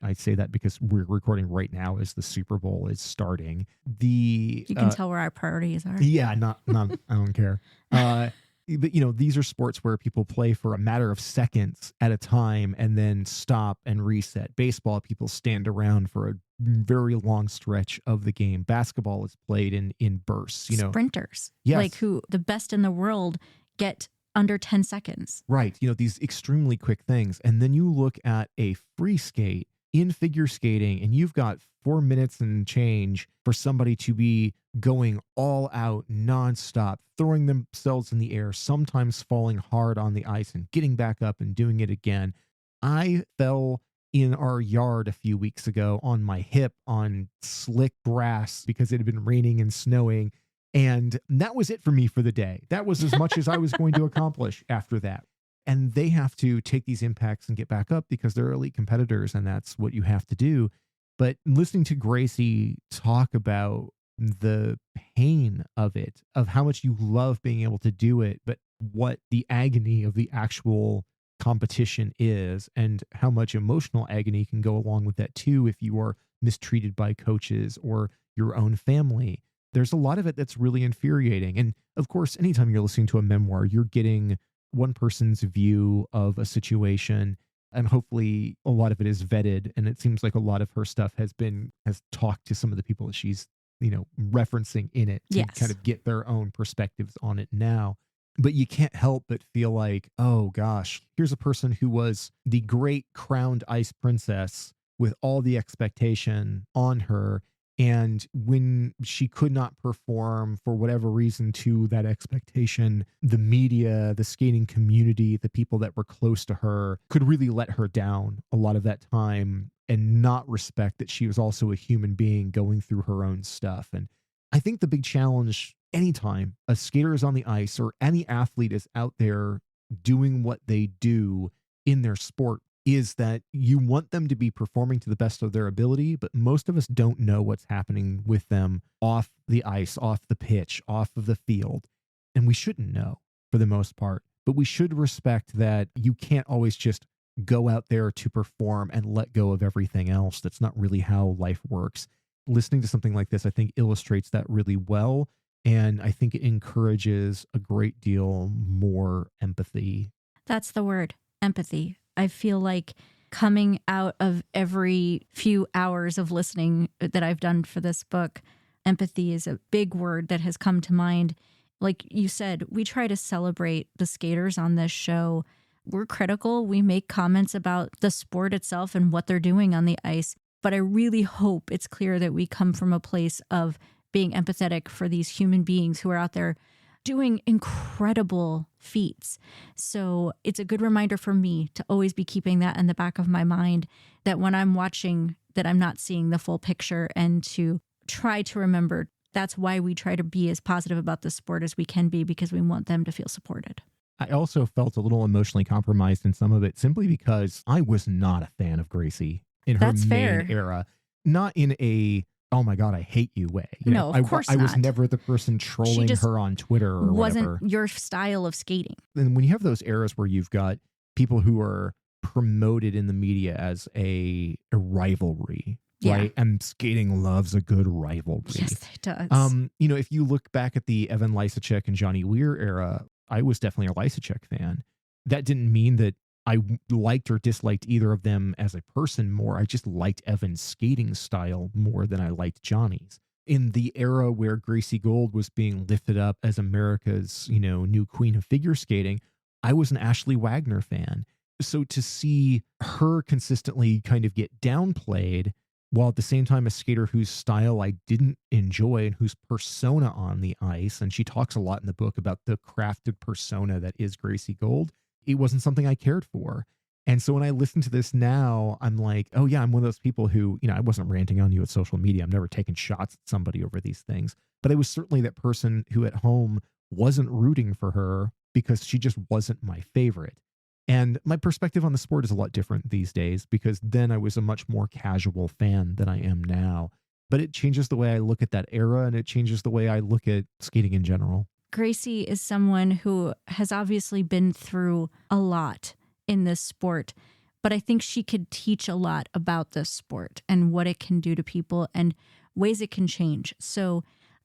I say that because we're recording right now as the Super Bowl is starting. You can tell where our priorities are. Yeah, not I don't care. But these are sports where people play for a matter of seconds at a time and then stop and reset. Baseball, people stand around for a very long stretch of the game. Basketball is played in bursts. Sprinters, yes. Like who the best in the world get under 10 seconds. Right. These extremely quick things. And then you look at a free skate in figure skating and you've got 4 minutes and change for somebody to be going all out nonstop, throwing themselves in the air, sometimes falling hard on the ice and getting back up and doing it again. I fell in our yard a few weeks ago on my hip on slick grass because it had been raining and snowing. And that was it for me for the day. That was as much as I was going to accomplish after that. And they have to take these impacts and get back up because they're elite competitors, and that's what you have to do. But listening to Gracie talk about the pain of it, of how much you love being able to do it, but what the agony of the actual competition is, and how much emotional agony can go along with that too if you are mistreated by coaches or your own family. There's a lot of it that's really infuriating. And of course, anytime you're listening to a memoir, you're getting one person's view of a situation, and hopefully a lot of it is vetted. And it seems like a lot of her stuff has talked to some of the people that she's, referencing in it to kind of get their own perspectives on it now. But you can't help but feel like, oh gosh, here's a person who was the great crowned ice princess with all the expectation on her. And when she could not perform for whatever reason to that expectation, the media, the skating community, the people that were close to her could really let her down a lot of that time and not respect that she was also a human being going through her own stuff. And I think the big challenge anytime a skater is on the ice or any athlete is out there doing what they do in their sport is that you want them to be performing to the best of their ability, but most of us don't know what's happening with them off the ice, off the pitch, off of the field. And we shouldn't know for the most part, but we should respect that you can't always just go out there to perform and let go of everything else. That's not really how life works. Listening to something like this, I think, illustrates that really well. And I think it encourages a great deal more empathy. That's the word, empathy. I feel like coming out of every few hours of listening that I've done for this book, empathy is a big word that has come to mind. Like you said, we try to celebrate the skaters on this show. We're critical. We make comments about the sport itself and what they're doing on the ice. But I really hope it's clear that we come from a place of being empathetic for these human beings who are out there doing incredible feats. So it's a good reminder for me to always be keeping that in the back of my mind, that when I'm watching, that I'm not seeing the full picture, and to try to remember that's why we try to be as positive about the sport as we can be, because we want them to feel supported. I also felt a little emotionally compromised in some of it simply because I was not a fan of Gracie in her main era. Not in a, oh my God, I hate you way. Of course I was never the person trolling her on Twitter or wasn't whatever. Your style of skating. And when you have those eras where you've got people who are promoted in the media as a rivalry, right? And skating loves a good rivalry. Yes, it does. If you look back at the Evan Lysacek and Johnny Weir era, I was definitely a Lysacek fan. That didn't mean that I liked or disliked either of them as a person more. I just liked Evan's skating style more than I liked Johnny's. In the era where Gracie Gold was being lifted up as America's, new queen of figure skating, I was an Ashley Wagner fan. So to see her consistently kind of get downplayed, while at the same time a skater whose style I didn't enjoy and whose persona on the ice, and she talks a lot in the book about the crafted persona that is Gracie Gold, it wasn't something I cared for. And so when I listen to this now, I'm like, oh yeah, I'm one of those people who, I wasn't ranting on you at social media. I'm never taking shots at somebody over these things. But I was certainly that person who at home wasn't rooting for her because she just wasn't my favorite. And my perspective on the sport is a lot different these days, because then I was a much more casual fan than I am now. But it changes the way I look at that era, and it changes the way I look at skating in general. Gracie is someone who has obviously been through a lot in this sport, but I think she could teach a lot about this sport and what it can do to people and ways it can change. So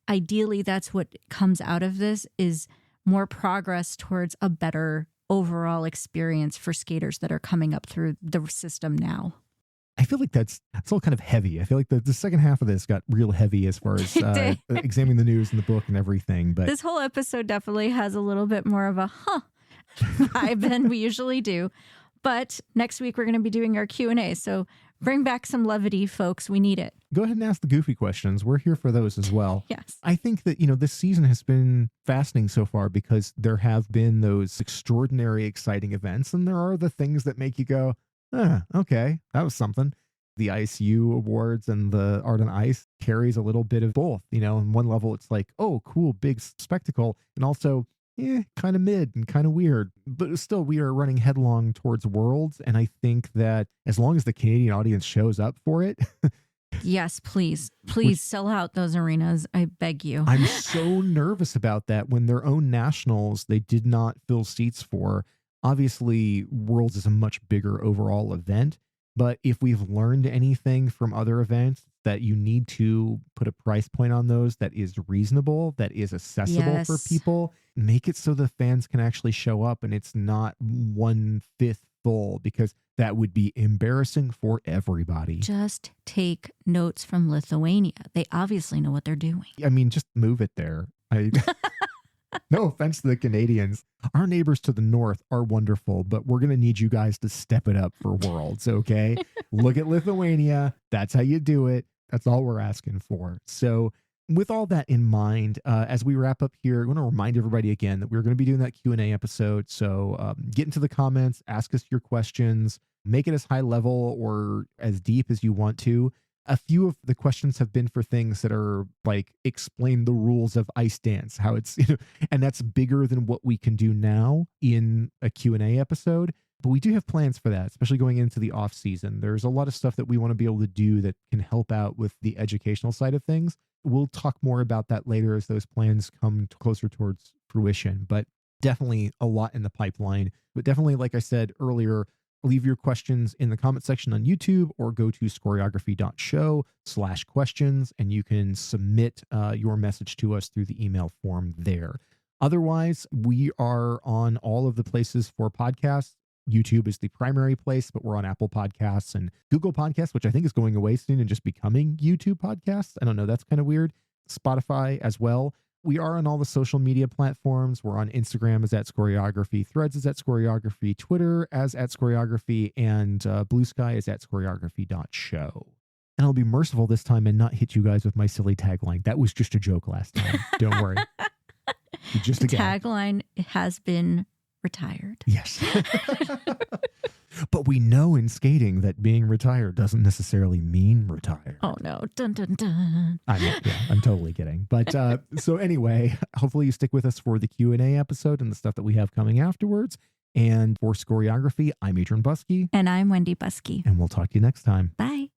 ideally, that's what comes out of this, is more progress towards a better overall experience for skaters that are coming up through the system now. I feel like that's all kind of heavy. I feel like the second half of this got real heavy as far as examining the news and the book and everything. But this whole episode definitely has a little bit more of a vibe than we usually do. But next week, we're going to be doing our Q&A. So bring back some levity, folks. We need it. Go ahead and ask the goofy questions. We're here for those as well. Yes. I think that, this season has been fascinating so far because there have been those extraordinary, exciting events. And there are the things that make you go, okay, that was something. The ISU Awards and the Art on Ice carries a little bit of both. On one level, it's like, oh, cool, big spectacle. And also, kind of mid and kind of weird. But still, we are running headlong towards Worlds. And I think that as long as the Canadian audience shows up for it. Yes, please sell out those arenas. I beg you. I'm so nervous about that when their own nationals, they did not fill seats for. Obviously, Worlds is a much bigger overall event. But if we've learned anything from other events, that you need to put a price point on those that is reasonable, that is accessible for people, make it so the fans can actually show up and it's not 1/5 full, because that would be embarrassing for everybody. Just take notes from Lithuania. They obviously know what they're doing. I mean, just move it there. No offense to the Canadians. Our neighbors to the north are wonderful, but we're going to need you guys to step it up for Worlds, okay? Look at Lithuania. That's how you do it. That's all we're asking for. So with all that in mind, as we wrap up here, I want to remind everybody again that we're going to be doing that Q&A episode. So get into the comments, ask us your questions, make it as high level or as deep as you want to. A few of the questions have been for things that are like, explain the rules of ice dance, how it's, and that's bigger than what we can do now in a Q&A episode. But we do have plans for that, especially going into the off season. There's a lot of stuff that we want to be able to do that can help out with the educational side of things. We'll talk more about that later as those plans come closer towards fruition, but definitely a lot in the pipeline. But definitely, like I said earlier, leave your questions in the comment section on YouTube or go to scoreography.show/questions and you can submit your message to us through the email form there. Otherwise, we are on all of the places for podcasts. YouTube is the primary place, but we're on Apple Podcasts and Google Podcasts, which I think is going away soon and just becoming YouTube Podcasts. I don't know. That's kind of weird. Spotify as well. We are on all the social media platforms. We're on Instagram as @Scoreography, Threads is @Scoreography, Twitter as @Scoreography, and Blue Sky is @Scoreography.show. And I'll be merciful this time and not hit you guys with my silly tagline. That was just a joke last time. Don't worry. Just the tagline has been retired. Yes. But we know in skating that being retired doesn't necessarily mean retired. Oh, no. Dun, dun, dun. I'm totally kidding. But so anyway, hopefully you stick with us for the Q&A episode and the stuff that we have coming afterwards. And for Scoreography, I'm Adrian Buskey. And I'm Wendy Buskey. And we'll talk to you next time. Bye.